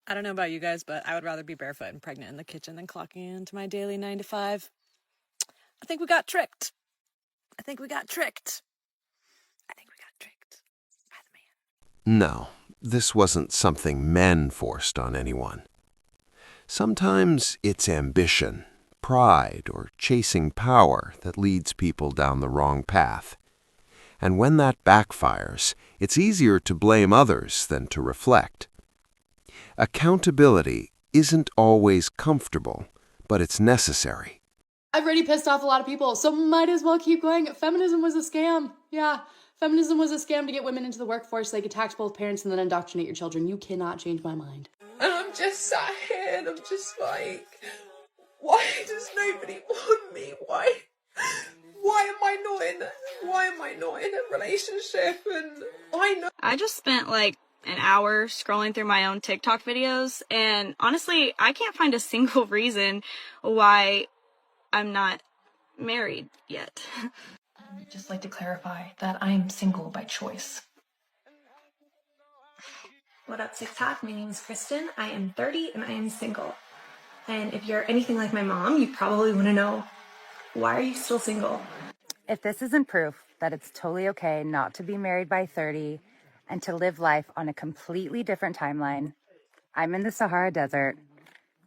I don't know about you guys, but I would rather be barefoot and pregnant in the kitchen than clocking into my daily 9 to 5. I think we got tricked. I think we got tricked. I think we got tricked by the man. No, this wasn't something men forced on anyone. Sometimes it's ambition, pride, or chasing power that leads people down the wrong path. And when that backfires, it's easier to blame others than to reflect. Accountability isn't always comfortable, but it's necessary. I've already pissed off a lot of people, so might as well keep going. Feminism was a scam. Yeah, feminism was a scam to get women into the workforce so they could tax both parents and then indoctrinate your children. You cannot change my mind. And I'm just sat here and I'm just like, why does nobody want me? Why am I not in a relationship? And I just spent like an hour scrolling through my own TikTok videos, and honestly, I can't find a single reason why I'm not married yet. I'd just like to clarify that I'm single by choice. What up, TikTok? My name is Kristen. I am 30 and I am single. And if you're anything like my mom, you probably want to know, why are you still single? If this isn't proof that it's totally okay not to be married by 30 and to live life on a completely different timeline, I'm in the Sahara Desert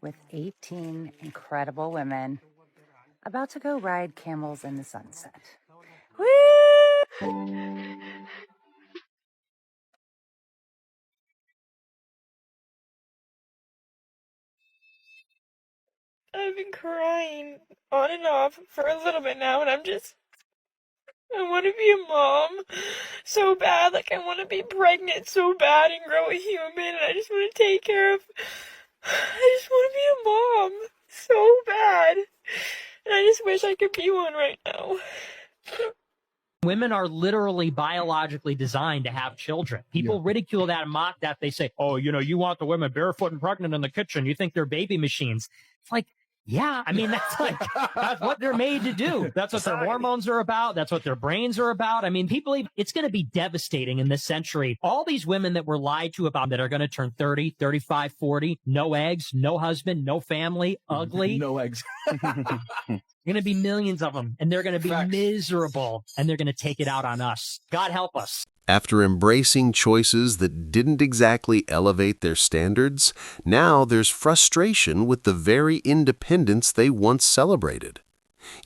with 18 incredible women about to go ride camels in the sunset. Woo! I've been crying on and off for a little bit now, and I want to be a mom so bad. Like, I want to be pregnant so bad and grow a human, and I just want to take care of. I just want to be a mom so bad, and I just wish I could be one right now. Women are literally biologically designed to have children. People ridicule that and mock that. They say, oh, you want the women barefoot and pregnant in the kitchen. You think they're baby machines. It's like, yeah, I mean, that's what they're made to do. That's what their hormones are about. That's what their brains are about. I mean, it's going to be devastating in this century. All these women that were lied to about that are going to turn 30, 35, 40, no eggs, no husband, no family, ugly. No eggs. Going to be millions of them, and they're going to be miserable, and they're going to take it out on us. God help us. After embracing choices that didn't exactly elevate their standards, now there's frustration with the very independence they once celebrated.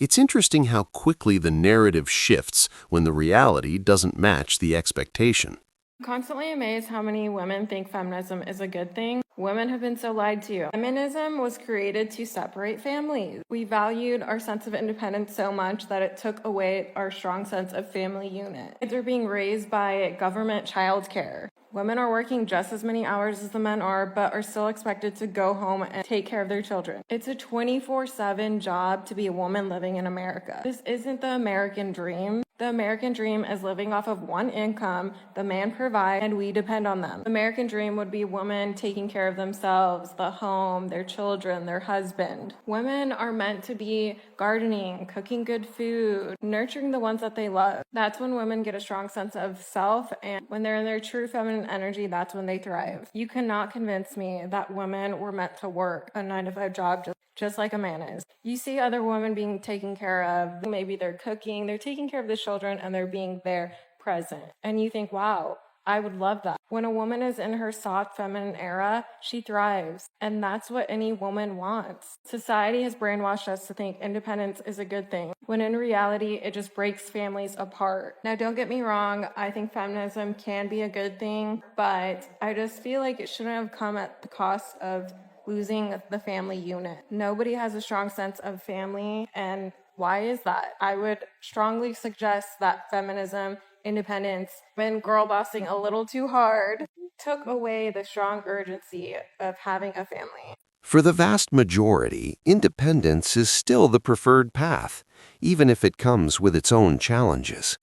It's interesting how quickly the narrative shifts when the reality doesn't match the expectation. I'm constantly amazed how many women think feminism is a good thing. Women have been so lied to. Feminism was created to separate families. We valued our sense of independence so much that it took away our strong sense of family unit. Kids are being raised by government childcare. Women are working just as many hours as the men are, but are still expected to go home and take care of their children. It's a 24/7 job to be a woman living in America. This isn't the American dream. The American dream is living off of one income, the man provides, and we depend on them. The American dream would be women taking care of themselves, the home, their children, their husband. Women are meant to be gardening, cooking good food, nurturing the ones that they love. That's when women get a strong sense of self, and when they're in their true feminine energy, that's when they thrive. You cannot convince me that women were meant to work a 9-to-5 job just like a man is. You see other women being taken care of. Maybe they're cooking, they're taking care of the children, and they're being there present. And you think, wow, I would love that. When a woman is in her soft feminine era, she thrives. And that's what any woman wants. Society has brainwashed us to think independence is a good thing, when in reality, it just breaks families apart. Now, don't get me wrong, I think feminism can be a good thing, but I just feel like it shouldn't have come at the cost of losing the family unit. Nobody has a strong sense of family, and why is that? I would strongly suggest that feminism, independence, been girl bossing a little too hard, took away the strong urgency of having a family. For the vast majority, independence is still the preferred path, even if it comes with its own challenges.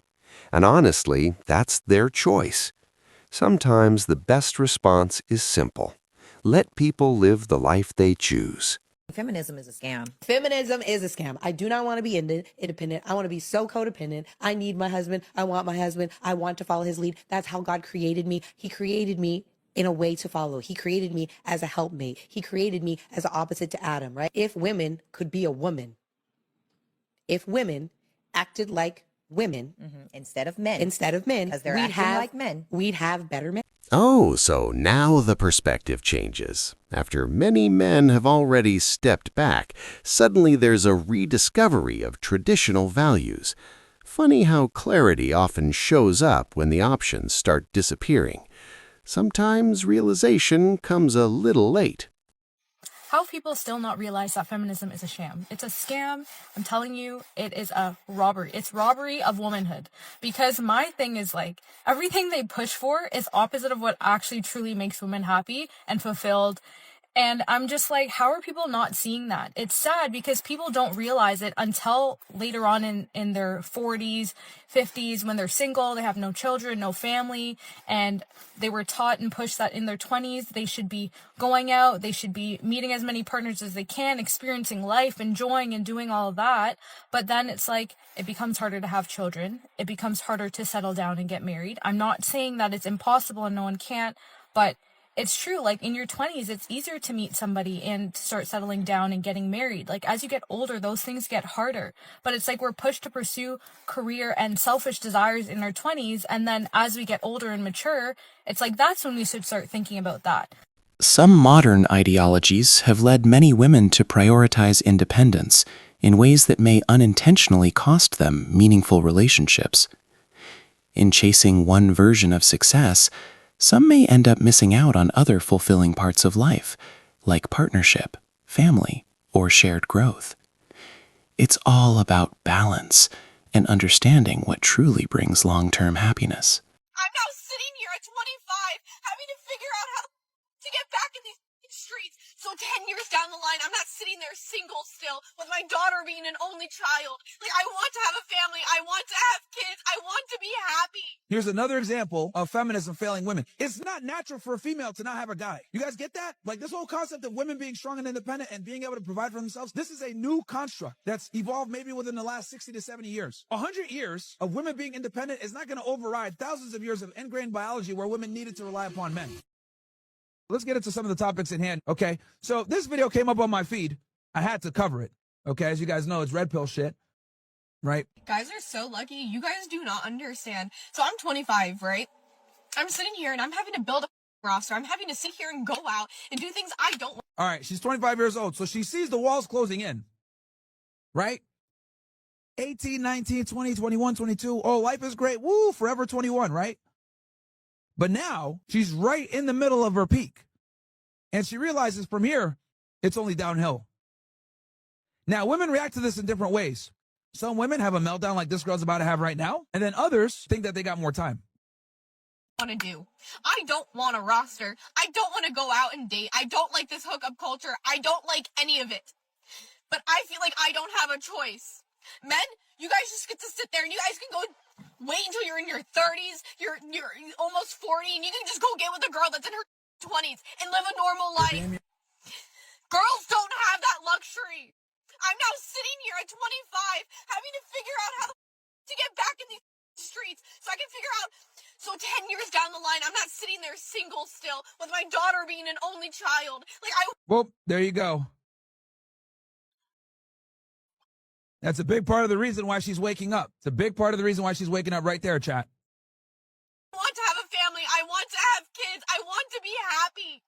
And honestly, that's their choice. Sometimes the best response is simple. Let people live the life they choose. Feminism is a scam. Feminism is a scam. I do not want to be independent. I want to be so codependent. I need my husband. I want my husband. I want to follow his lead. That's how God created me. He created me in a way to follow. He created me as a helpmate. He created me as an opposite to Adam, right? If women could be a woman, if women acted like women instead of men, because they're acting like men, we'd have better men. Oh, so now the perspective changes. After many men have already stepped back, suddenly there's a rediscovery of traditional values. Funny how clarity often shows up when the options start disappearing. Sometimes realization comes a little late. How people still not realize that feminism is a sham? It's a scam. I'm telling you, it is a robbery. It's robbery of womanhood. Because my thing is like, everything they push for is opposite of what actually truly makes women happy and fulfilled. And I'm just like, how are people not seeing that? It's sad because people don't realize it until later on in their 40s, 50s, when they're single, they have no children, no family, and they were taught and pushed that in their 20s, they should be going out, they should be meeting as many partners as they can, experiencing life, enjoying and doing all of that. But then it's like, it becomes harder to have children. It becomes harder to settle down and get married. I'm not saying that it's impossible and no one can't, but it's true, like in your 20s, it's easier to meet somebody and to start settling down and getting married. Like as you get older, those things get harder. But it's like we're pushed to pursue career and selfish desires in our 20s. And then as we get older and mature, it's like that's when we should start thinking about that. Some modern ideologies have led many women to prioritize independence in ways that may unintentionally cost them meaningful relationships. In chasing one version of success, some may end up missing out on other fulfilling parts of life, like partnership, family, or shared growth. It's all about balance and understanding what truly brings long-term happiness. I'm now sitting here at 25, having to figure out how to get back in these streets. So 10 years down the line, I'm not sitting there single still with my daughter being an only child. Like, I want to have a family. I want to have kids. I want to be happy. Here's another example of feminism failing women. It's not natural for a female to not have a guy. You guys get that? Like this whole concept of women being strong and independent and being able to provide for themselves, this is a new construct that's evolved maybe within the last 60 to 70 years. 100 years of women being independent is not going to override thousands of years of ingrained biology where women needed to rely upon men. Let's get into some of the topics in hand. Okay, so this video came up on my feed. I had to cover it. Okay, as you guys know, it's red pill shit, right? Guys are so lucky. You guys do not understand. So I'm 25, right? I'm sitting here and I'm having to build a roster. I'm having to sit here and go out and do things I don't want. All right, she's 25 years old, so she sees the walls closing in, right? 18, 19, 20, 21, 22. Oh, life is great. Woo, forever 21, right? But now she's right in the middle of her peak. And she realizes from here, it's only downhill. Now, women react to this in different ways. Some women have a meltdown like this girl's about to have right now. And then others think that they got more time. Want to do. I don't want a roster. I don't want to go out and date. I don't like this hookup culture. I don't like any of it. But I feel like I don't have a choice. Men, you guys just get to sit there and you guys can go wait until you're in your 30s, you're almost 40, and you can just go get with a girl that's in her 20s and live a normal life. Girls don't have that luxury. I'm now sitting here at 25 having to figure out how to get back in these streets so I can figure out, so 10 years down the line, I'm not sitting there single still with my daughter being an only child. Well, there you go. That's a big part of the reason why she's waking up. It's a big part of the reason why she's waking up right there, chat. I want to have a family. I want to have kids. I want to be happy.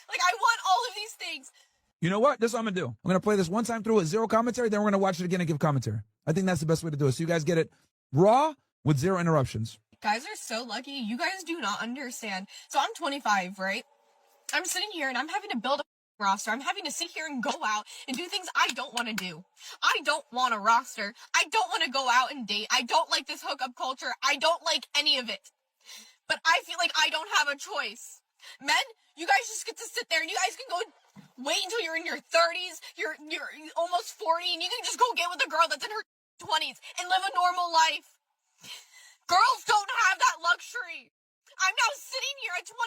Like, I want all of these things. You know what? This is what I'm going to do. I'm going to play this one time through with zero commentary, then we're going to watch it again and give commentary. I think that's the best way to do it. So you guys get it raw with zero interruptions. Guys are so lucky. You guys do not understand. So I'm 25, right? I'm sitting here and I'm having to build a roster. I'm having to sit here and go out and do things I don't want to do. I don't want a roster. I don't want to go out and date. I don't like this hookup culture. I don't like any of it. But I feel like I don't have a choice. Men, you guys just get to sit there and you guys can go wait until you're in your 30s, you're almost 40, and you can just go get with a girl that's in her 20s and live a normal life. Girls don't have that luxury. I'm now sitting here at 25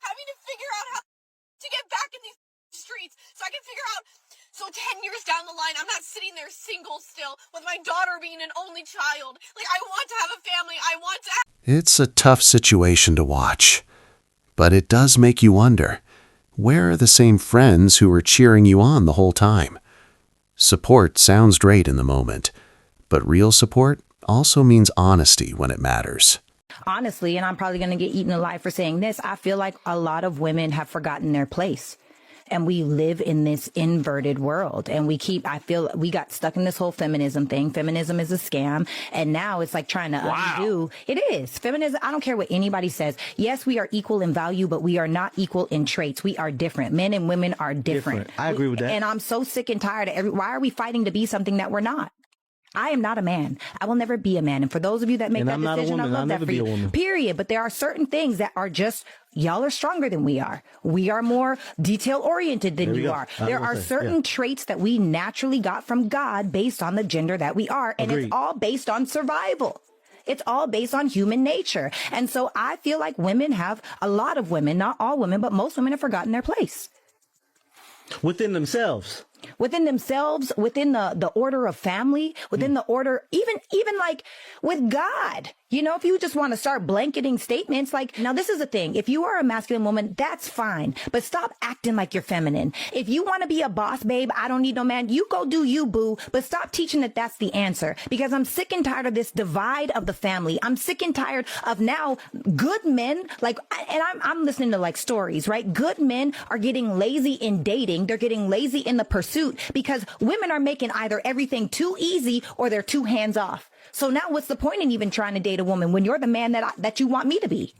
having to figure out how to get back in these streets so I can figure out, so 10 years down the line, I'm not sitting there single still with my daughter being an only child. Like, I want to have a family. I want to have... It's a tough situation to watch. But it does make you wonder, where are the same friends who were cheering you on the whole time? Support sounds great in the moment, but real support also means honesty when it matters. Honestly, and I'm probably going to get eaten alive for saying this, I feel like a lot of women have forgotten their place. And we live in this inverted world. And I feel we got stuck in this whole feminism thing. Feminism is a scam. And now it's like trying to undo. It is. Feminism, I don't care what anybody says. Yes, we are equal in value, but we are not equal in traits. We are different. Men and women are different. I agree with that. And I'm so sick and tired of why are we fighting to be something that we're not? I am not a man. I will never be a man. And for those of you that make that decision, I love that for you. Period. But there are certain things that are just, y'all are stronger than we are. We are more detail oriented than you are. There are certain traits that we naturally got from God based on the gender that we are. And it's all based on survival. It's all based on human nature. And so I feel like a lot of women, not all women, but most women have forgotten their place. Within themselves, within the order of family, within the order, even like with God. You know, if you just want to start blanketing statements, like, now this is the thing. If you are a masculine woman, that's fine. But stop acting like you're feminine. If you want to be a boss, babe, I don't need no man. You go do you, boo. But stop teaching that that's the answer. Because I'm sick and tired of this divide of the family. I'm sick and tired of now good men, like, and I'm listening to like stories, right? Good men are getting lazy in dating. They're getting lazy in the pursuit because women are making either everything too easy or they're too hands off. So now what's the point in even trying to date a woman when you're the man that you want me to be?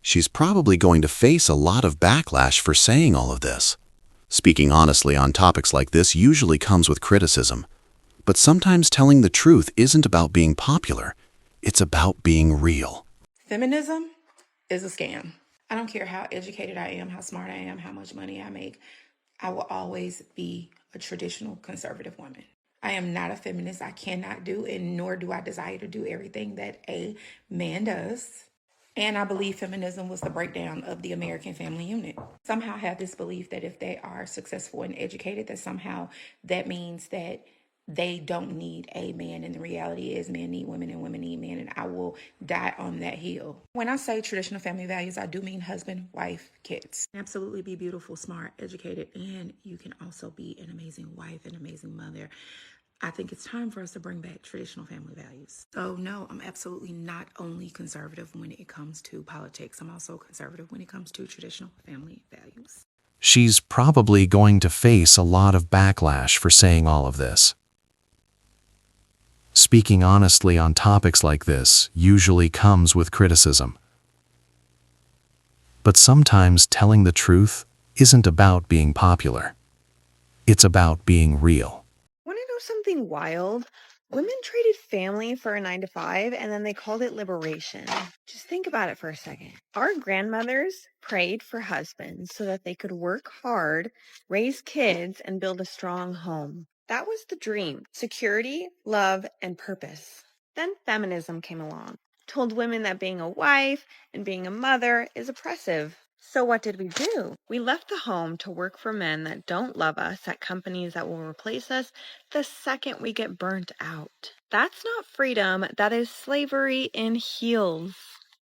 She's probably going to face a lot of backlash for saying all of this. Speaking honestly on topics like this usually comes with criticism. But sometimes telling the truth isn't about being popular. It's about being real. Feminism is a scam. I don't care how educated I am, how smart I am, how much money I make. I will always be a traditional conservative woman. I am not a feminist. I cannot do, and nor do I desire to do everything that a man does. And I believe feminism was the breakdown of the American family unit. Somehow I have this belief that if they are successful and educated, that somehow that means that they don't need a man, and the reality is men need women and women need men, and I will die on that hill. When I say traditional family values, I do mean husband, wife, kids. Absolutely be beautiful, smart, educated, and you can also be an amazing wife, an amazing mother. I think it's time for us to bring back traditional family values. So no, I'm absolutely not only conservative when it comes to politics. I'm also conservative when it comes to traditional family values. She's probably going to face a lot of backlash for saying all of this. Speaking honestly on topics like this usually comes with criticism. But sometimes telling the truth isn't about being popular. It's about being real. Want to know something wild? Women traded family for a 9-to-5 and then they called it liberation. Just think about it for a second. Our grandmothers prayed for husbands so that they could work hard, raise kids, and build a strong home. That was the dream. Security, love, and purpose. Then feminism came along, told women that being a wife and being a mother is oppressive. So what did we do? We left the home to work for men that don't love us at companies that will replace us the second we get burnt out. That's not freedom, that is slavery in heels.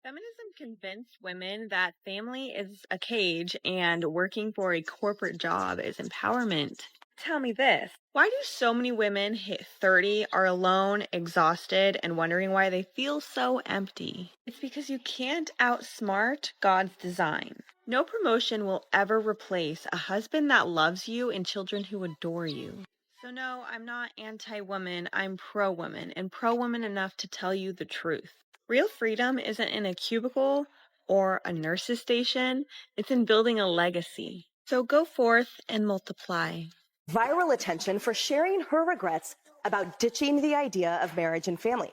Feminism convinced women that family is a cage and working for a corporate job is empowerment. Tell me this, why do so many women hit 30, are alone, exhausted, and wondering why they feel so empty? It's because you can't outsmart God's design. No promotion will ever replace a husband that loves you and children who adore you. So no, I'm not anti-woman, I'm pro-woman, and pro-woman enough to tell you the truth. Real freedom isn't in a cubicle or a nurse's station, it's in building a legacy. So go forth and multiply. Viral attention for sharing her regrets about ditching the idea of marriage and family.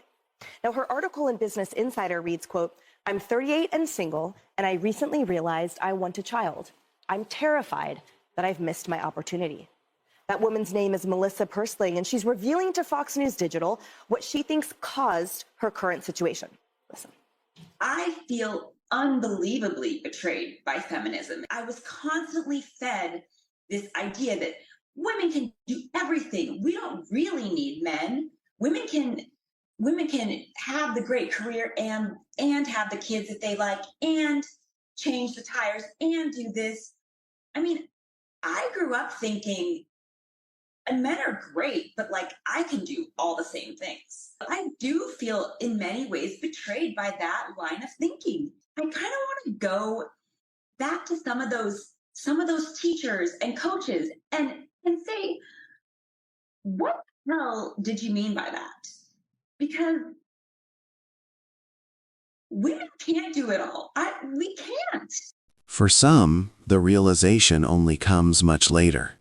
Now, her article in Business Insider reads, quote, "I'm 38 and single, and I recently realized I want a child. I'm terrified that I've missed my opportunity." That woman's name is Melissa Persling, and she's revealing to Fox News Digital what she thinks caused her current situation. Listen. I feel unbelievably betrayed by feminism. I was constantly fed this idea that women can do everything. We don't really need men. Women can have the great career and and have the kids that they like and change the tires and do this. I mean, I grew up thinking, and men are great, but like I can do all the same things. I do feel in many ways betrayed by that line of thinking. I kind of want to go back to some of those teachers and coaches and say, what the hell did you mean by that? Because women can't do it all. We can't. For some, the realization only comes much later.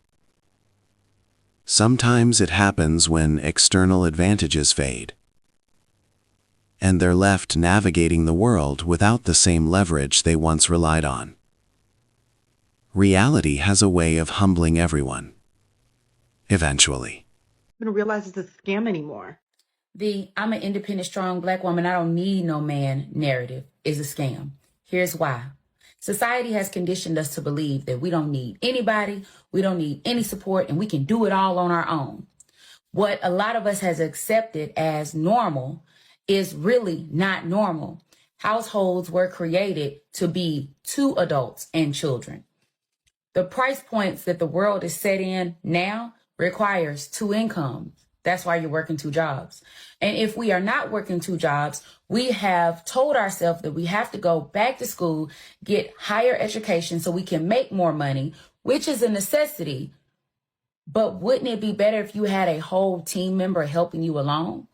Sometimes it happens when external advantages fade, and they're left navigating the world without the same leverage they once relied on. Reality has a way of humbling everyone. Eventually. I don't realize it's a scam anymore. I'm an independent, strong Black woman, I don't need no man narrative is a scam. Here's why. Society has conditioned us to believe that we don't need anybody, we don't need any support, and we can do it all on our own. What a lot of us has accepted as normal is really not normal. Households were created to be two adults and children. The price points that the world is set in now requires two incomes. That's why you're working two jobs. And if we are not working two jobs, we have told ourselves that we have to go back to school, get higher education so we can make more money, which is a necessity. But wouldn't it be better if you had a whole team member helping you along?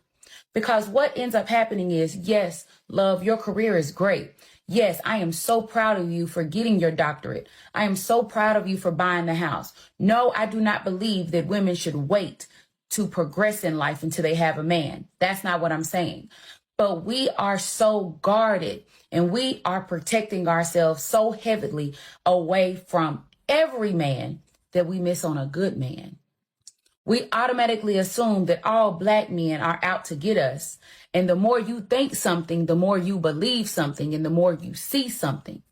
Because what ends up happening is, yes, love, your career is great. Yes, I am so proud of you for getting your doctorate. I am so proud of you for buying the house. No, I do not believe that women should wait to progress in life until they have a man. That's not what I'm saying. But we are so guarded and we are protecting ourselves so heavily away from every man that we miss on a good man. We automatically assume that all Black men are out to get us. And the more you think something, the more you believe something, and the more you see something.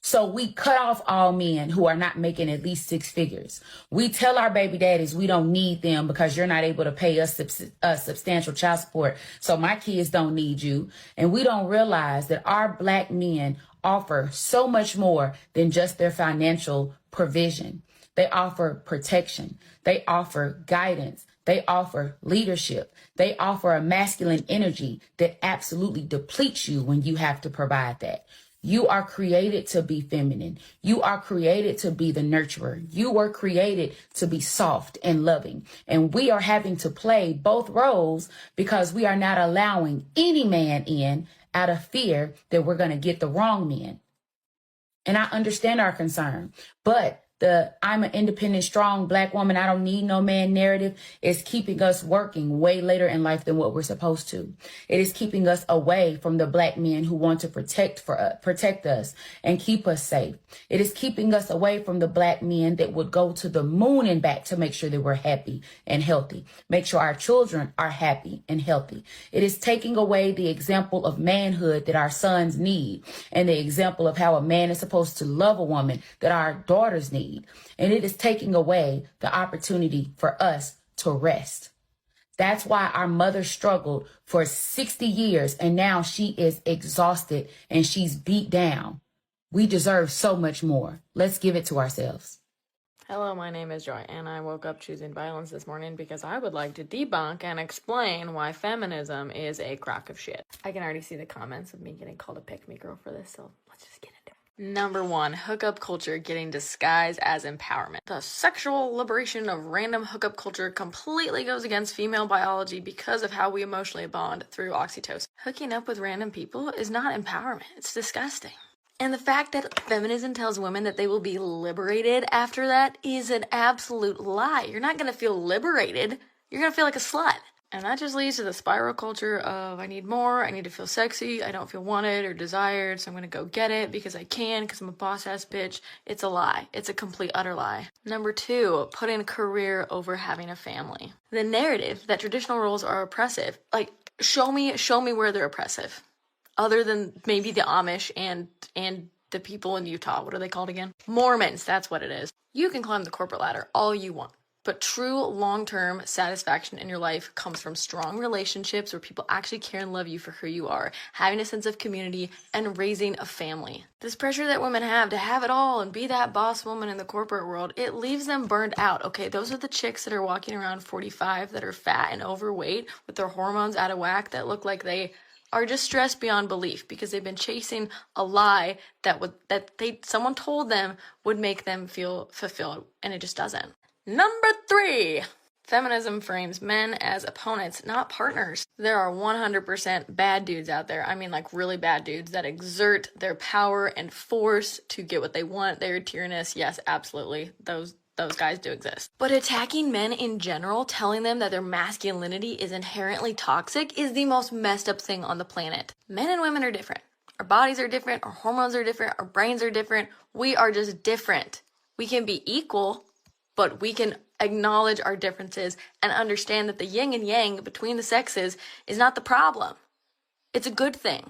So we cut off all men who are not making at least six figures. We tell our baby daddies we don't need them because you're not able to pay us substantial child support. So my kids don't need you. And we don't realize that our Black men offer so much more than just their financial provision. They offer protection. They offer guidance. They offer leadership. They offer a masculine energy that absolutely depletes you when you have to provide that. You are created to be feminine. You are created to be the nurturer. You were created to be soft and loving. And we are having to play both roles because we are not allowing any man in out of fear that we're going to get the wrong man. And I understand our concern, but I'm an independent, strong Black woman, I don't need no man narrative is keeping us working way later in life than what we're supposed to. It is keeping us away from the Black men who want to protect us and keep us safe. It is keeping us away from the Black men that would go to the moon and back to make sure that we're happy and healthy, make sure our children are happy and healthy. It is taking away the example of manhood that our sons need and the example of how a man is supposed to love a woman that our daughters need. And it is taking away the opportunity for us to rest. That's why our mother struggled for 60 years and now she is exhausted and she's beat down. We deserve so much more. Let's give it to ourselves. Hello, my name is Joy, and I woke up choosing violence this morning because I would like to debunk and explain why feminism is a crock of shit. I can already see the comments of me getting called a pick-me girl for this, so let's just get into it. Number 1, hookup culture getting disguised as empowerment. The sexual liberation of random hookup culture completely goes against female biology because of how we emotionally bond through oxytocin. Hooking up with random people is not empowerment. It's disgusting. And the fact that feminism tells women that they will be liberated after that is an absolute lie. You're not going to feel liberated. You're going to feel like a slut. And that just leads to the spiral culture of I need more, I need to feel sexy, I don't feel wanted or desired, so I'm going to go get it because I can, because I'm a boss-ass bitch. It's a lie. It's a complete, utter lie. Number 2, putting a career over having a family. The narrative that traditional roles are oppressive. Like, show me where they're oppressive. Other than maybe the Amish and the people in Utah. What are they called again? Mormons, that's what it is. You can climb the corporate ladder all you want. But true long-term satisfaction in your life comes from strong relationships where people actually care and love you for who you are, having a sense of community, and raising a family. This pressure that women have to have it all and be that boss woman in the corporate world, it leaves them burned out, okay? Those are the chicks that are walking around 45 that are fat and overweight with their hormones out of whack that look like they are just stressed beyond belief because they've been chasing a lie someone told them would make them feel fulfilled, and it just doesn't. Number 3, feminism frames men as opponents, not partners. There are 100% bad dudes out there. I mean, like really bad dudes that exert their power and force to get what they want. They're tyrannous. Yes, absolutely. Those guys do exist. But attacking men in general, telling them that their masculinity is inherently toxic, is the most messed up thing on the planet. Men and women are different. Our bodies are different. Our hormones are different. Our brains are different. We are just different. We can be equal, but we can acknowledge our differences and understand that the yin and yang between the sexes is not the problem. It's a good thing.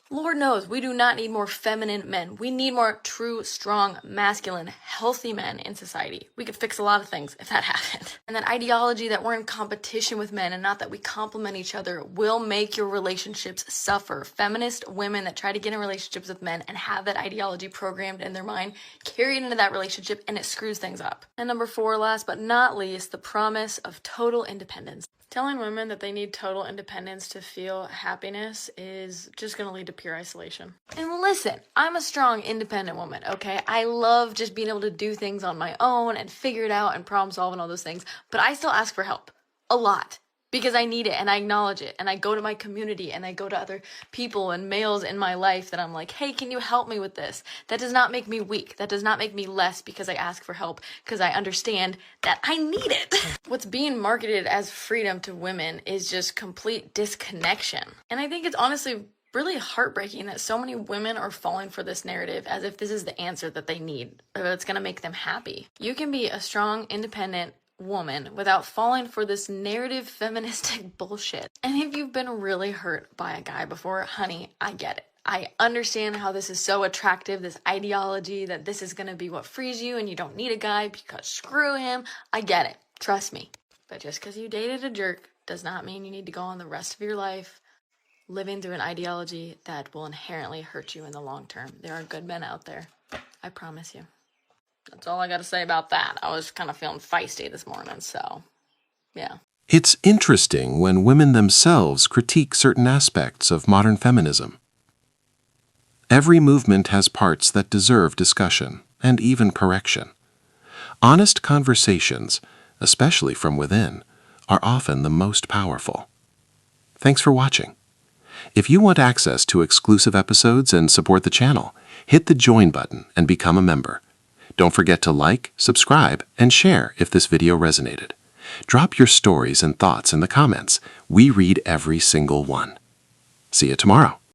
Lord knows we do not need more feminine men. We need more true, strong, masculine, healthy men in society. We could fix a lot of things if that happened. And that ideology that we're in competition with men and not that we complement each other will make your relationships suffer. Feminist women that try to get in relationships with men and have that ideology programmed in their mind carry it into that relationship, and it screws things up. And number 4, last but not least, the promise of total independence. Telling women that they need total independence to feel happiness is just going to lead to pure isolation. And listen, I'm a strong, independent woman, okay? I love just being able to do things on my own and figure it out and problem solve and all those things, but I still ask for help. A lot. Because I need it and I acknowledge it, and I go to my community and I go to other people and males in my life that I'm like, hey, can you help me with this? That does not make me weak. That does not make me less because I ask for help, because I understand that I need it. What's being marketed as freedom to women is just complete disconnection. And I think it's honestly really heartbreaking that so many women are falling for this narrative as if this is the answer that they need or that's going to make them happy. You can be a strong, independent woman without falling for this narrative feministic bullshit. And if you've been really hurt by a guy before, honey, I get it. I understand how this is so attractive, this ideology that this is going to be what frees you and you don't need a guy because screw him. I get it. Trust me. But just because you dated a jerk does not mean you need to go on the rest of your life living through an ideology that will inherently hurt you in the long term. There are good men out there. I promise you. That's all I got to say about that. I was kind of feeling feisty this morning, so yeah. It's interesting when women themselves critique certain aspects of modern feminism. Every movement has parts that deserve discussion and even correction. Honest conversations, especially from within, are often the most powerful. Thanks for watching. If you want access to exclusive episodes and support the channel, hit the join button and become a member. Don't forget to like, subscribe, and share if this video resonated. Drop your stories and thoughts in the comments. We read every single one. See you tomorrow.